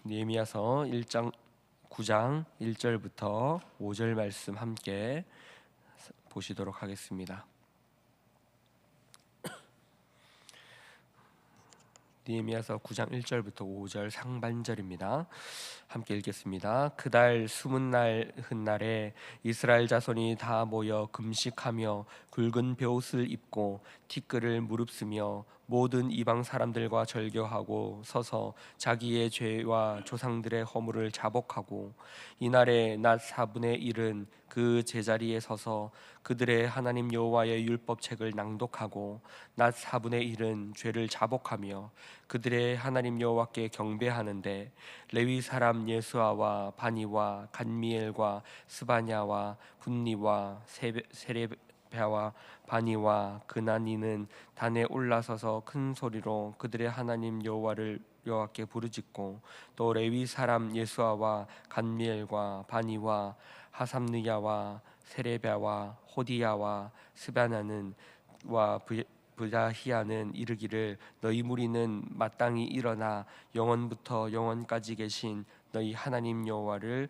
느헤미야서 1장 9장 1절부터 5절 말씀 함께 보시도록 하겠습니다. 느헤미야서 9장 1절부터 5절 상반절입니다. 함께 읽겠습니다. 그달 수문날 훗날에 이스라엘 자손이 다 모여 금식하며 굵은 베옷을 입고 티끌을 무릅쓰며 모든 이방 사람들과 절교하고 서서 자기의 죄와 조상들의 허물을 자복하고 이날에 낮 4분의 1은 그 제자리에 서서 그들의 하나님 여호와의 율법책을 낭독하고 낮 4분의 1은 죄를 자복하며 그들의 하나님 여호와께 경배하는데 레위 사람 예수아와 바니와 간미엘과 스바냐와 분니와 세레베와 바니와 그나니는 단에 올라서서 큰 소리로 그들의 하나님 여호와께 부르짖고 또 레위 사람 예수아와 간미엘과 바니와 하삼느야와 세레베와 호디야와 스바냐는 부다히야는 이르기를 너희 무리는 마땅히 일어나 영원부터 영원까지 계신 너희 하나님 여호와를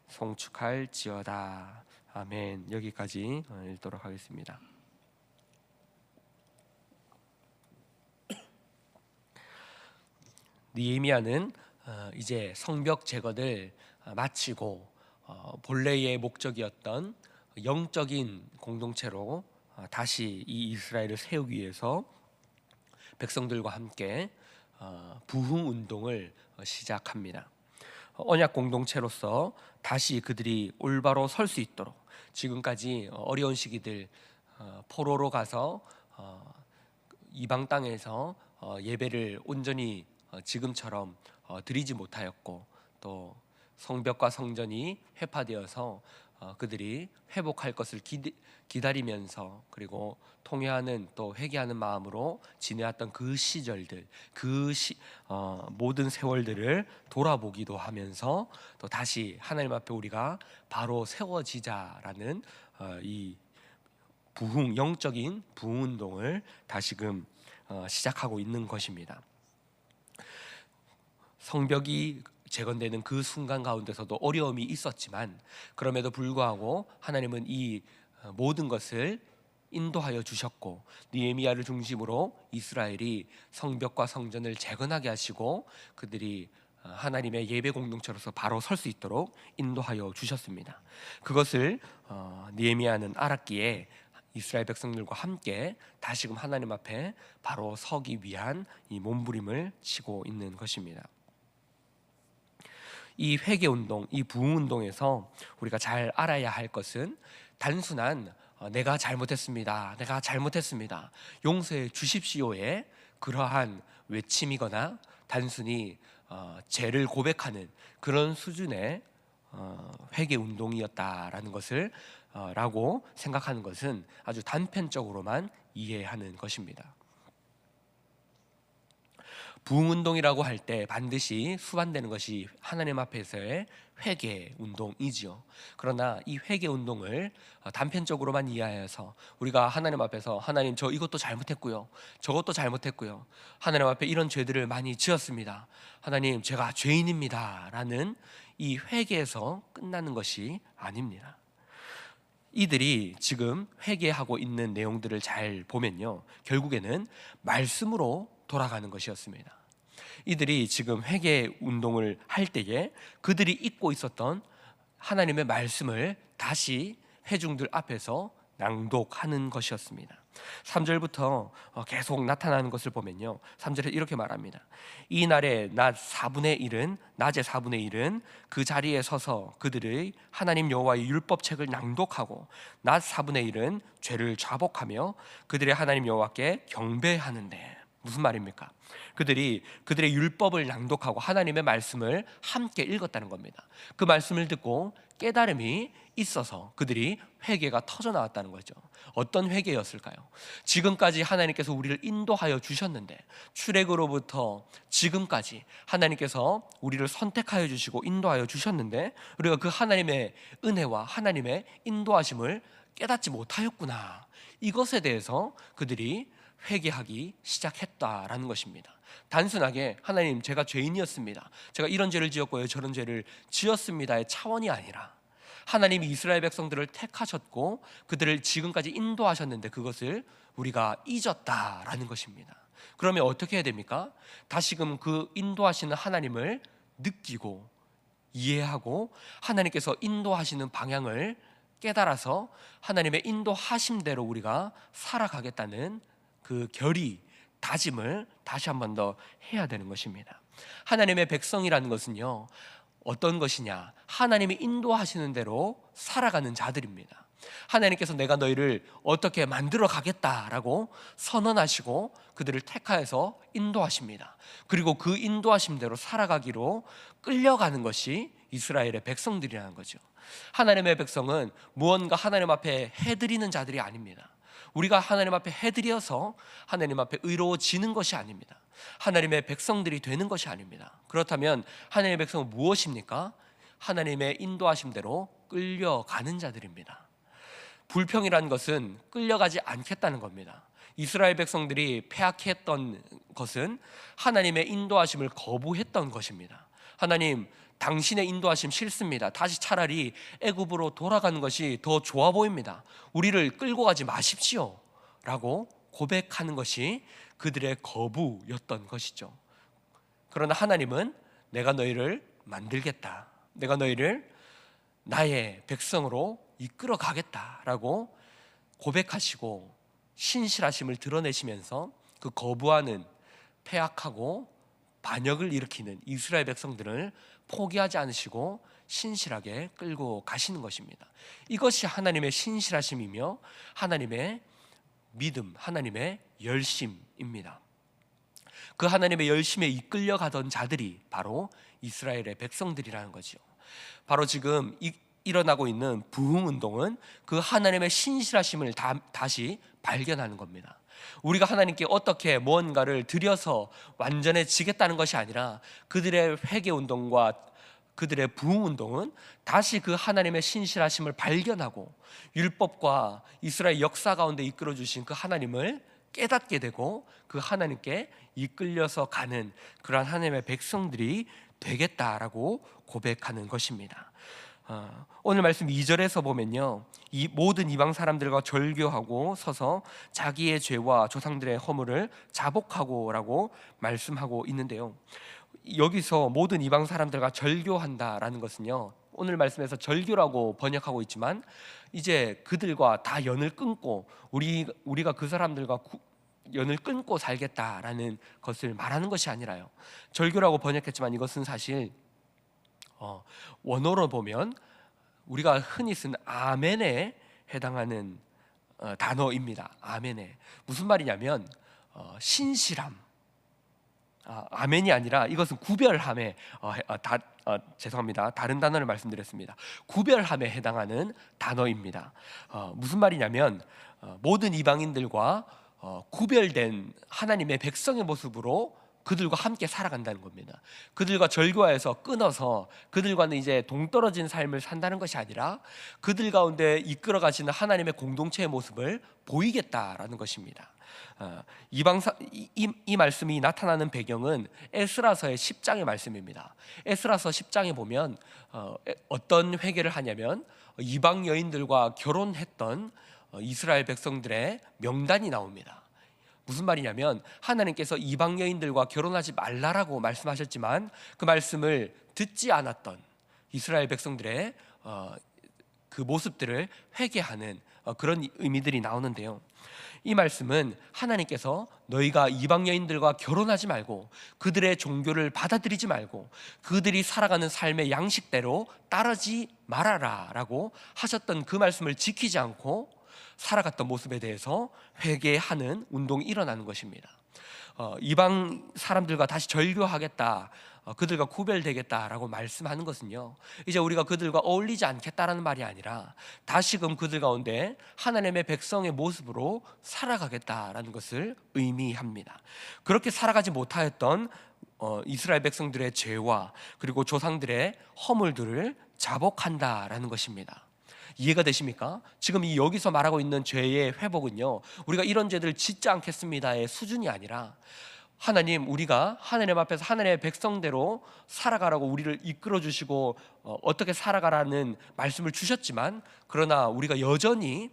송축할지어다. 아멘. 여기까지 읽도록 하겠습니다. 느헤미야는 이제 성벽 제거를 마치고 본래의 목적이었던 영적인 공동체로 다시 이 이스라엘을 세우기 위해서 백성들과 함께 부흥 운동을 시작합니다. 언약 공동체로서 다시 그들이 올바로 설 수 있도록 지금까지 어려운 시기들 포로로 가서 이방 땅에서 예배를 온전히 지금처럼 드리지 못하였고 또 성벽과 성전이 회파되어서 그들이 회복할 것을 기다리면서 그리고 통회하는 또 회개하는 마음으로 지내왔던 그 시절들 모든 세월들을 돌아보기도 하면서 또 다시 하나님 앞에 우리가 바로 세워지자라는 이 영적인 부흥 운동을 다시금 시작하고 있는 것입니다. 성벽이 재건되는 그 순간 가운데서도 어려움이 있었지만 그럼에도 불구하고 하나님은 이 모든 것을 인도하여 주셨고 느헤미야를 중심으로 이스라엘이 성벽과 성전을 재건하게 하시고 그들이 하나님의 예배 공동체로서 바로 설 수 있도록 인도하여 주셨습니다. 그것을 느헤미야는 알았기에 이스라엘 백성들과 함께 다시금 하나님 앞에 바로 서기 위한 이 몸부림을 치고 있는 것입니다. 이 회개운동, 이 부흥운동에서 우리가 잘 알아야 할 것은 단순한 내가 잘못했습니다, 내가 잘못했습니다, 용서해 주십시오의 그러한 외침이거나 단순히 죄를 고백하는 그런 수준의 회개운동이었다라는 것을 라고 생각하는 것은 아주 단편적으로만 이해하는 것입니다. 부흥운동이라고 할 때 반드시 수반되는 것이 하나님 앞에서의 회개운동이지요. 그러나 이 회개운동을 단편적으로만 이해하여서 우리가 하나님 앞에서 하나님 저 이것도 잘못했고요, 저것도 잘못했고요, 하나님 앞에 이런 죄들을 많이 지었습니다, 하나님 제가 죄인입니다 라는 이 회개에서 끝나는 것이 아닙니다. 이들이 지금 회개하고 있는 내용들을 잘 보면요, 결국에는 말씀으로 돌아가는 것이었습니다. 이들이 지금 회개 운동을 할 때에 그들이 잊고 있었던 하나님의 말씀을 다시 회중들 앞에서 낭독하는 것이었습니다. 3절부터 계속 나타나는 것을 보면요, 3절에 이렇게 말합니다. 이 날에 낮 4분의 1은 낮의 4분의 1은 그 자리에 서서 그들의 하나님 여호와의 율법책을 낭독하고 낮 4분의 1은 죄를 자복하며 그들의 하나님 여호와께 경배하는데, 무슨 말입니까? 그들이 그들의 율법을 낭독하고 하나님의 말씀을 함께 읽었다는 겁니다. 그 말씀을 듣고 깨달음이 있어서 그들이 회개가 터져 나왔다는 거죠. 어떤 회개였을까요? 지금까지 하나님께서 우리를 인도하여 주셨는데, 출애굽으로부터 지금까지 하나님께서 우리를 선택하여 주시고 인도하여 주셨는데 우리가 그 하나님의 은혜와 하나님의 인도하심을 깨닫지 못하였구나, 이것에 대해서 그들이 회개하기 시작했다라는 것입니다. 단순하게 하나님 제가 죄인이었습니다, 제가 이런 죄를 지었고요 저런 죄를 지었습니다의 차원이 아니라 하나님이 이스라엘 백성들을 택하셨고 그들을 지금까지 인도하셨는데 그것을 우리가 잊었다라는 것입니다. 그러면 어떻게 해야 됩니까? 다시금 그 인도하시는 하나님을 느끼고 이해하고 하나님께서 인도하시는 방향을 깨달아서 하나님의 인도하심대로 우리가 살아가겠다는 그 결의, 다짐을 다시 한 번 더 해야 되는 것입니다. 하나님의 백성이라는 것은요 어떤 것이냐? 하나님이 인도하시는 대로 살아가는 자들입니다. 하나님께서 내가 너희를 어떻게 만들어 가겠다라고 선언하시고 그들을 택하여서 인도하십니다. 그리고 그 인도하심대로 살아가기로 끌려가는 것이 이스라엘의 백성들이라는 거죠. 하나님의 백성은 무언가 하나님 앞에 해드리는 자들이 아닙니다. 우리가 하나님 앞에 해드려서 하나님 앞에 의로워지는 것이 아닙니다. 하나님의 백성들이 되는 것이 아닙니다. 그렇다면 하나님의 백성은 무엇입니까? 하나님의 인도하심대로 끌려가는 자들입니다. 불평이라는 것은 끌려가지 않겠다는 겁니다. 이스라엘 백성들이 패악했던 것은 하나님의 인도하심을 거부했던 것입니다. 하나님, 당신의 인도하심 싫습니다. 다시 차라리 애굽으로 돌아가는 것이 더 좋아 보입니다. 우리를 끌고 가지 마십시오 라고 고백하는 것이 그들의 거부였던 것이죠. 그러나 하나님은 내가 너희를 만들겠다, 내가 너희를 나의 백성으로 이끌어 가겠다라고 고백하시고 신실하심을 드러내시면서 그 거부하는 패악하고 반역을 일으키는 이스라엘 백성들을 포기하지 않으시고 신실하게 끌고 가시는 것입니다. 이것이 하나님의 신실하심이며 하나님의 믿음, 하나님의 열심입니다. 그 하나님의 열심에 이끌려 가던 자들이 바로 이스라엘의 백성들이라는 거죠. 바로 지금 일어나고 있는 부흥운동은 그 하나님의 신실하심을 다시 발견하는 겁니다. 우리가 하나님께 어떻게 무언가를 드려서 완전해지겠다는 것이 아니라 그들의 회개운동과 그들의 부흥운동은 다시 그 하나님의 신실하심을 발견하고 율법과 이스라엘 역사 가운데 이끌어주신 그 하나님을 깨닫게 되고 그 하나님께 이끌려서 가는 그러한 하나님의 백성들이 되겠다라고 고백하는 것입니다. 오늘 말씀 2절에서 보면요, 이 모든 이방 사람들과 절교하고 서서 자기의 죄와 조상들의 허물을 자복하고 라고 말씀하고 있는데요, 여기서 모든 이방 사람들과 절교한다라는 것은요, 오늘 말씀에서 절교라고 번역하고 있지만 이제 그들과 다 연을 끊고 우리가 그 사람들과 연을 끊고 살겠다라는 것을 말하는 것이 아니라요, 절교라고 번역했지만 이것은 사실 원어로 보면 우리가 흔히 쓰는 아멘에 해당하는 단어입니다. 아멘에 무슨 말이냐면 신실함, 아멘이 아니라 이것은 구별함에 죄송합니다. 다른 단어를 말씀드렸습니다. 구별함에 해당하는 단어입니다. 무슨 말이냐면 모든 이방인들과 구별된 하나님의 백성의 모습으로 그들과 함께 살아간다는 겁니다. 그들과 절교하여서 끊어서 그들과는 이제 동떨어진 삶을 산다는 것이 아니라 그들 가운데 이끌어 가시는 하나님의 공동체의 모습을 보이겠다라는 것입니다. 이 말씀이 나타나는 배경은 에스라서의 10장의 말씀입니다. 에스라서 10장에 보면 어떤 회개를 하냐면 이방 여인들과 결혼했던 이스라엘 백성들의 명단이 나옵니다. 무슨 말이냐면 하나님께서 이방 여인들과 결혼하지 말라라고 말씀하셨지만 그 말씀을 듣지 않았던 이스라엘 백성들의 그 모습들을 회개하는 그런 의미들이 나오는데요, 이 말씀은 하나님께서 너희가 이방 여인들과 결혼하지 말고 그들의 종교를 받아들이지 말고 그들이 살아가는 삶의 양식대로 따르지 말아라 라고 하셨던 그 말씀을 지키지 않고 살아갔던 모습에 대해서 회개하는 운동이 일어나는 것입니다. 이방 사람들과 다시 절교하겠다, 그들과 구별되겠다라고 말씀하는 것은요, 이제 우리가 그들과 어울리지 않겠다라는 말이 아니라 다시금 그들 가운데 하나님의 백성의 모습으로 살아가겠다라는 것을 의미합니다. 그렇게 살아가지 못하였던 이스라엘 백성들의 죄와 그리고 조상들의 허물들을 자복한다라는 것입니다. 이해가 되십니까? 지금 이 여기서 말하고 있는 죄의 회복은요, 우리가 이런 죄들 짓지 않겠습니다의 수준이 아니라 하나님, 우리가 하나님 앞에서 하나님의 백성대로 살아가라고 우리를 이끌어 주시고 어떻게 살아가라는 말씀을 주셨지만, 그러나 우리가 여전히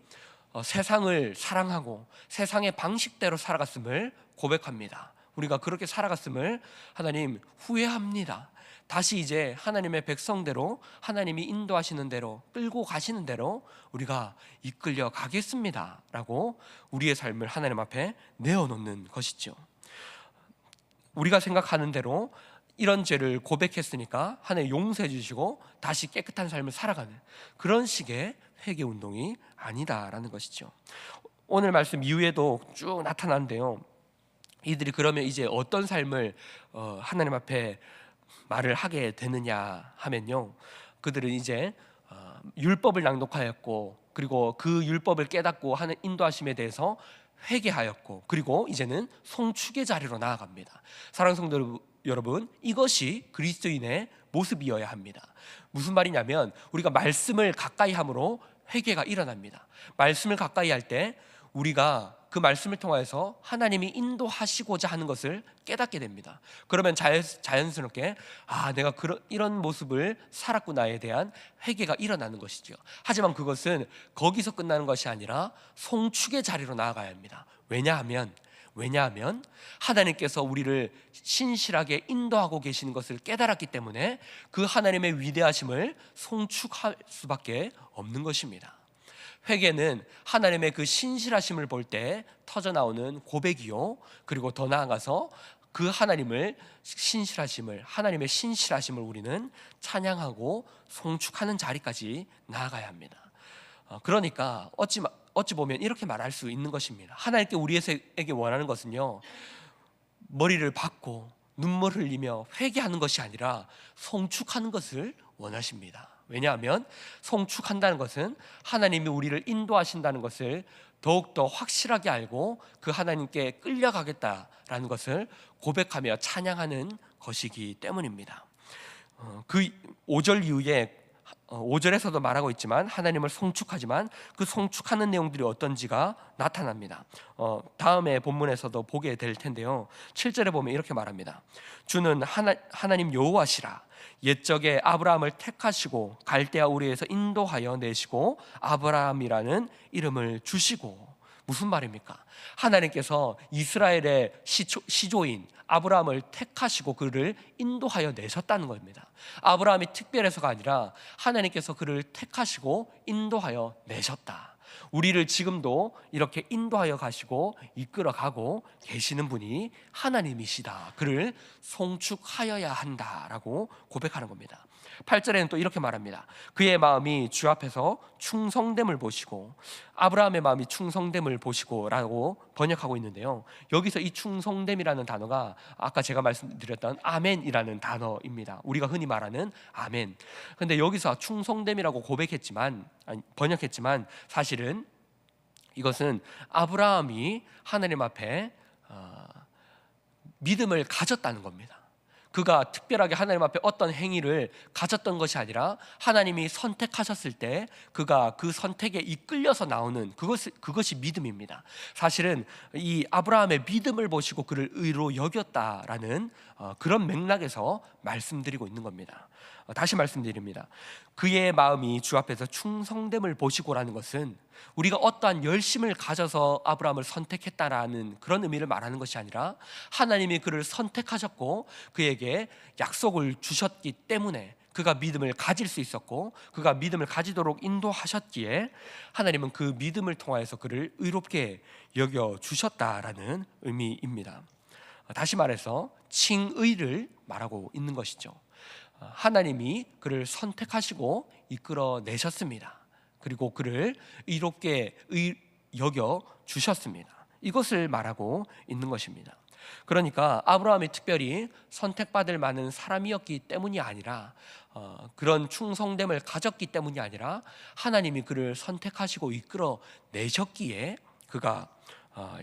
세상을 사랑하고 세상의 방식대로 살아갔음을 고백합니다. 우리가 그렇게 살아갔음을 하나님 후회합니다. 다시 이제 하나님의 백성대로, 하나님이 인도하시는 대로, 끌고 가시는 대로 우리가 이끌려 가겠습니다 라고 우리의 삶을 하나님 앞에 내어놓는 것이죠. 우리가 생각하는 대로 이런 죄를 고백했으니까 하나님 용서해 주시고 다시 깨끗한 삶을 살아가는 그런 식의 회개 운동이 아니다라는 것이죠. 오늘 말씀 이후에도 쭉 나타나는데요, 이들이 그러면 이제 어떤 삶을 하나님 앞에 말을 하게 되느냐 하면요, 그들은 이제 율법을 낭독하였고, 그리고 그 율법을 깨닫고 하는 인도하심에 대해서 회개하였고, 그리고 이제는 송축의 자리로 나아갑니다. 사랑하는 성도 여러분, 이것이 그리스도인의 모습이어야 합니다. 무슨 말이냐면, 우리가 말씀을 가까이 함으로 회개가 일어납니다. 말씀을 가까이 할 때 우리가 그 말씀을 통해서 하나님이 인도하시고자 하는 것을 깨닫게 됩니다. 그러면 자연스럽게 내가 이런 모습을 살았구나에 대한 회개가 일어나는 것이죠. 하지만 그것은 거기서 끝나는 것이 아니라 송축의 자리로 나아가야 합니다. 왜냐하면 하나님께서 우리를 신실하게 인도하고 계시는 것을 깨달았기 때문에 그 하나님의 위대하심을 송축할 수밖에 없는 것입니다. 회개는 하나님의 그 신실하심을 볼 때 터져나오는 고백이요, 그리고 더 나아가서 그 하나님의 신실하심을 우리는 찬양하고 송축하는 자리까지 나아가야 합니다. 그러니까 어찌 보면 이렇게 말할 수 있는 것입니다. 하나님께 우리에게 원하는 것은요, 머리를 박고 눈물 흘리며 회개하는 것이 아니라 송축하는 것을 원하십니다. 왜냐하면 송축한다는 것은 하나님이 우리를 인도하신다는 것을 더욱더 확실하게 알고 그 하나님께 끌려가겠다라는 것을 고백하며 찬양하는 것이기 때문입니다. 그 5절 이후에 5절에서도 말하고 있지만 하나님을 송축하지만 그 송축하는 내용들이 어떤지가 나타납니다. 다음에 본문에서도 보게 될 텐데요, 7절에 보면 이렇게 말합니다. 주는 하나님 여호와시라. 옛적에 아브라함을 택하시고 갈대아 우르에서 인도하여 내시고 아브라함이라는 이름을 주시고. 무슨 말입니까? 하나님께서 이스라엘의 시조인 아브라함을 택하시고 그를 인도하여 내셨다는 겁니다. 아브라함이 특별해서가 아니라 하나님께서 그를 택하시고 인도하여 내셨다. 우리를 지금도 이렇게 인도하여 가시고 이끌어가고 계시는 분이 하나님이시다. 그를 송축하여야 한다라고 고백하는 겁니다. 8절에는 또 이렇게 말합니다. 그의 마음이 주 앞에서 충성됨을 보시고, 아브라함의 마음이 충성됨을 보시고 라고 번역하고 있는데요, 여기서 이 충성됨이라는 단어가 아까 제가 말씀드렸던 아멘이라는 단어입니다. 우리가 흔히 말하는 아멘. 근데 여기서 충성됨이라고 번역했지만 사실은 이것은 아브라함이 하나님 앞에 믿음을 가졌다는 겁니다. 그가 특별하게 하나님 앞에 어떤 행위를 가졌던 것이 아니라 하나님이 선택하셨을 때 그가 그 선택에 이끌려서 나오는 그것이 믿음입니다. 사실은 이 아브라함의 믿음을 보시고 그를 의로 여겼다라는 그런 맥락에서 말씀드리고 있는 겁니다. 다시 말씀드립니다. 그의 마음이 주 앞에서 충성됨을 보시고라는 것은 우리가 어떠한 열심을 가져서 아브라함을 선택했다라는 그런 의미를 말하는 것이 아니라 하나님이 그를 선택하셨고 그에게 약속을 주셨기 때문에 그가 믿음을 가질 수 있었고 그가 믿음을 가지도록 인도하셨기에 하나님은 그 믿음을 통하여서 그를 의롭게 여겨주셨다라는 의미입니다. 다시 말해서 칭의를 말하고 있는 것이죠. 하나님이 그를 선택하시고 이끌어내셨습니다. 그리고 그를 의롭게 여겨 주셨습니다. 이것을 말하고 있는 것입니다. 그러니까 아브라함이 특별히 선택받을 만한 사람이었기 때문이 아니라 그런 충성됨을 가졌기 때문이 아니라 하나님이 그를 선택하시고 이끌어내셨기에 그가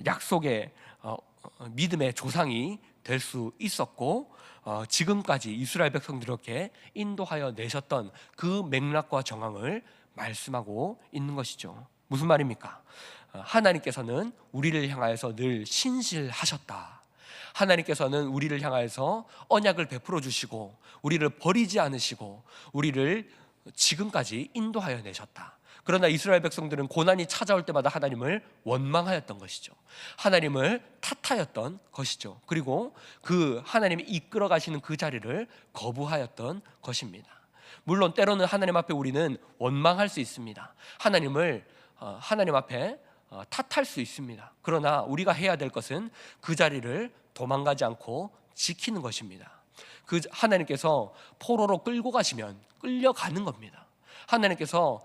약속의 믿음의 조상이 될 수 있었고 지금까지 이스라엘 백성들에게 인도하여 내셨던 그 맥락과 정황을 말씀하고 있는 것이죠. 무슨 말입니까? 하나님께서는 우리를 향하여서 늘 신실하셨다. 하나님께서는 우리를 향하여서 언약을 베풀어 주시고 우리를 버리지 않으시고 우리를 지금까지 인도하여 내셨다. 그러나 이스라엘 백성들은 고난이 찾아올 때마다 하나님을 원망하였던 것이죠. 하나님을 탓하였던 것이죠. 그리고 그 하나님이 이끌어 가시는 그 자리를 거부하였던 것입니다. 물론 때로는 하나님 앞에 우리는 원망할 수 있습니다. 하나님 앞에 탓할 수 있습니다. 그러나 우리가 해야 될 것은 그 자리를 도망가지 않고 지키는 것입니다. 그 하나님께서 포로로 끌고 가시면 끌려가는 겁니다. 하나님께서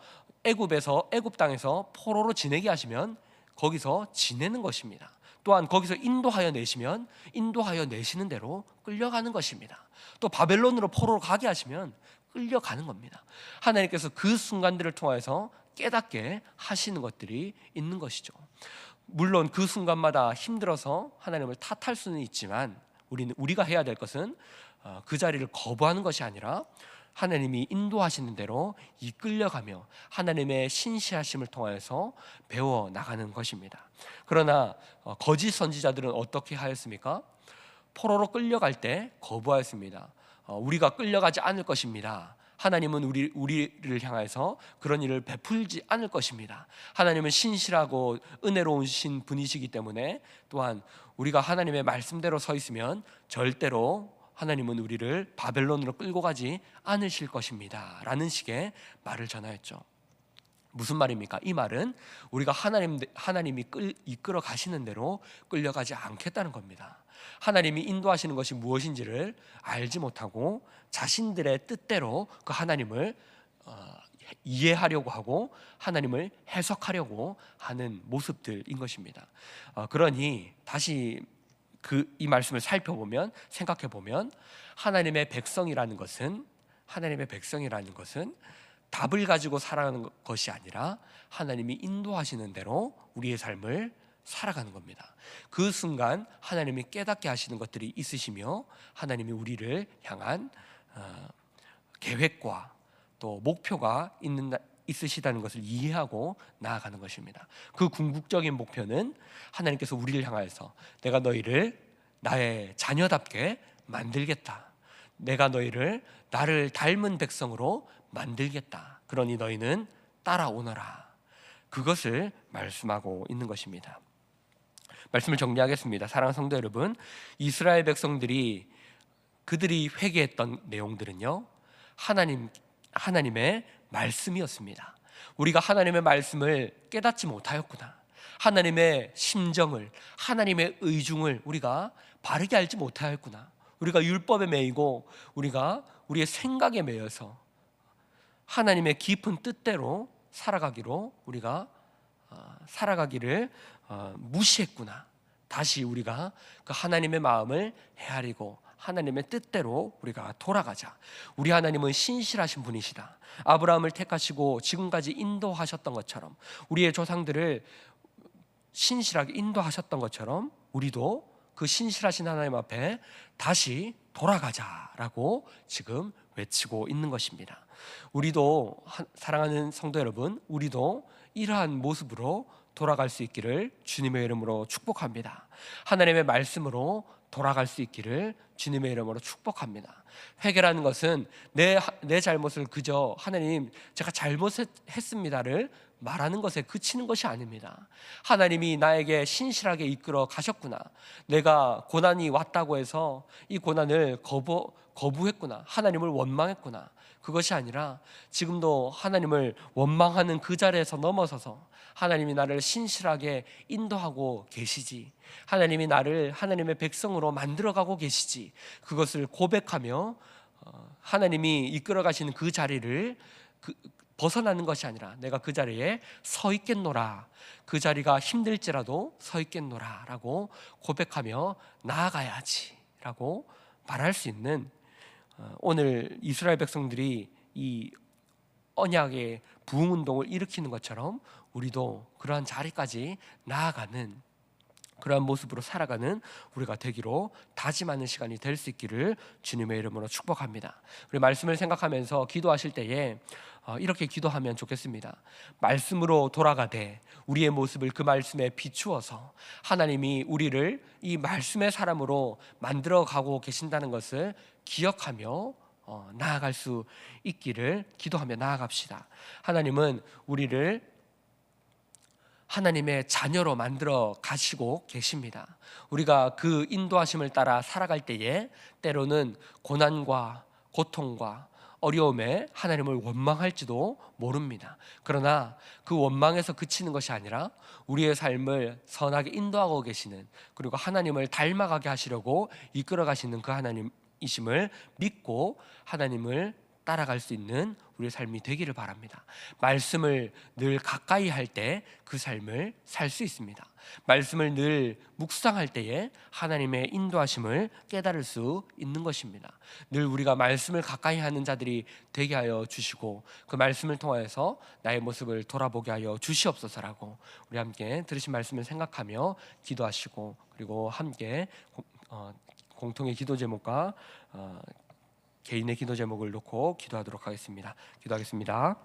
애굽 땅에서 포로로 지내게 하시면 거기서 지내는 것입니다. 또한 거기서 인도하여 내시면 인도하여 내시는 대로 끌려가는 것입니다. 또 바벨론으로 포로로 가게 하시면 끌려가는 겁니다. 하나님께서 그 순간들을 통해서 깨닫게 하시는 것들이 있는 것이죠. 물론 그 순간마다 힘들어서 하나님을 탓할 수는 있지만 우리가 해야 될 것은 그 자리를 거부하는 것이 아니라 하나님이 인도하시는 대로 이끌려가며 하나님의 신실하심을 통하여서 배워 나가는 것입니다. 그러나 거짓 선지자들은 어떻게 하였습니까? 포로로 끌려갈 때 거부하였습니다. 우리가 끌려가지 않을 것입니다. 하나님은 우리를 향해서 그런 일을 베풀지 않을 것입니다. 하나님은 신실하고 은혜로우신 분이시기 때문에 또한 우리가 하나님의 말씀대로 서 있으면 절대로 하나님은 우리를 바벨론으로 끌고 가지 않으실 것입니다 라는 식의 말을 전하였죠. 무슨 말입니까? 이 말은 우리가 하나님이 이끌어 가시는 대로 끌려가지 않겠다는 겁니다. 하나님이 인도하시는 것이 무엇인지를 알지 못하고 자신들의 뜻대로 그 하나님을 이해하려고 하고 하나님을 해석하려고 하는 모습들인 것입니다. 그러니 다시 이 말씀을 생각해 보면 하나님의 백성이라는 것은 답을 가지고 살아가는 것이 아니라 하나님이 인도하시는 대로 우리의 삶을 살아가는 겁니다. 그 순간 하나님이 깨닫게 하시는 것들이 있으시며 하나님이 우리를 향한 계획과 또 목표가 있으시다는 것을 이해하고 나아가는 것입니다. 그 궁극적인 목표는 하나님께서 우리를 향하여서 내가 너희를 나의 자녀답게 만들겠다. 내가 너희를 나를 닮은 백성으로 만들겠다. 그러니 너희는 따라오너라. 그것을 말씀하고 있는 것입니다. 말씀을 정리하겠습니다. 사랑하는 성도 여러분, 이스라엘 백성들이 그들이 회개했던 내용들은요, 하나님의 말씀이었습니다. 우리가 하나님의 말씀을 깨닫지 못하였구나. 하나님의 심정을, 하나님의 의중을 우리가 바르게 알지 못하였구나. 우리가 율법에 매이고 우리가 우리의 생각에 매여서 하나님의 깊은 뜻대로 살아가기를 무시했구나. 다시 우리가 그 하나님의 마음을 헤아리고 하나님의 뜻대로 우리가 돌아가자. 우리 하나님은 신실하신 분이시다. 아브라함을 택하시고 지금까지 인도하셨던 것처럼, 우리의 조상들을 신실하게 인도하셨던 것처럼 우리도 그 신실하신 하나님 앞에 다시 돌아가자라고 지금 외치고 있는 것입니다. 우리도, 사랑하는 성도 여러분, 우리도 이러한 모습으로 돌아갈 수 있기를 주님의 이름으로 축복합니다. 하나님의 말씀으로 돌아갈 수 있기를 주님의 이름으로 축복합니다. 회개라는 것은 내 잘못을 그저 하나님 제가 잘못했습니다를 말하는 것에 그치는 것이 아닙니다. 하나님이 나에게 신실하게 이끌어 가셨구나. 내가 고난이 왔다고 해서 이 고난을 거부했구나. 하나님을 원망했구나. 그것이 아니라 지금도 하나님을 원망하는 그 자리에서 넘어서서 하나님이 나를 신실하게 인도하고 계시지, 하나님이 나를 하나님의 백성으로 만들어가고 계시지, 그것을 고백하며 하나님이 이끌어 가시는 그 자리를 벗어나는 것이 아니라 내가 그 자리에 서 있겠노라, 그 자리가 힘들지라도 서 있겠노라 라고 고백하며 나아가야지 라고 말할 수 있는, 오늘 이스라엘 백성들이 이 언약의 부흥운동을 일으키는 것처럼 우리도 그러한 자리까지 나아가는 그러한 모습으로 살아가는 우리가 되기로 다짐하는 시간이 될 수 있기를 주님의 이름으로 축복합니다. 우리 말씀을 생각하면서 기도하실 때에 이렇게 기도하면 좋겠습니다. 말씀으로 돌아가되 우리의 모습을 그 말씀에 비추어서 하나님이 우리를 이 말씀의 사람으로 만들어가고 계신다는 것을 기억하며 나아갈 수 있기를 기도하며 나아갑시다. 하나님은 우리를 하나님의 자녀로 만들어 가시고 계십니다. 우리가 그 인도하심을 따라 살아갈 때에 때로는 고난과 고통과 어려움에 하나님을 원망할지도 모릅니다. 그러나 그 원망에서 그치는 것이 아니라 우리의 삶을 선하게 인도하고 계시는, 그리고 하나님을 닮아가게 하시려고 이끌어 가시는 그 하나님이심을 믿고 하나님을 따라갈 수 있는 우리의 삶이 되기를 바랍니다. 말씀을 늘 가까이 할 때 그 삶을 살 수 있습니다. 말씀을 늘 묵상할 때에 하나님의 인도하심을 깨달을 수 있는 것입니다. 늘 우리가 말씀을 가까이 하는 자들이 되게 하여 주시고 그 말씀을 통하여서 나의 모습을 돌아보게 하여 주시옵소서라고 우리 함께 들으신 말씀을 생각하며 기도하시고, 그리고 함께 공통의 기도 제목과 개인의 기도 제목을 놓고 기도하도록 하겠습니다. 기도하겠습니다.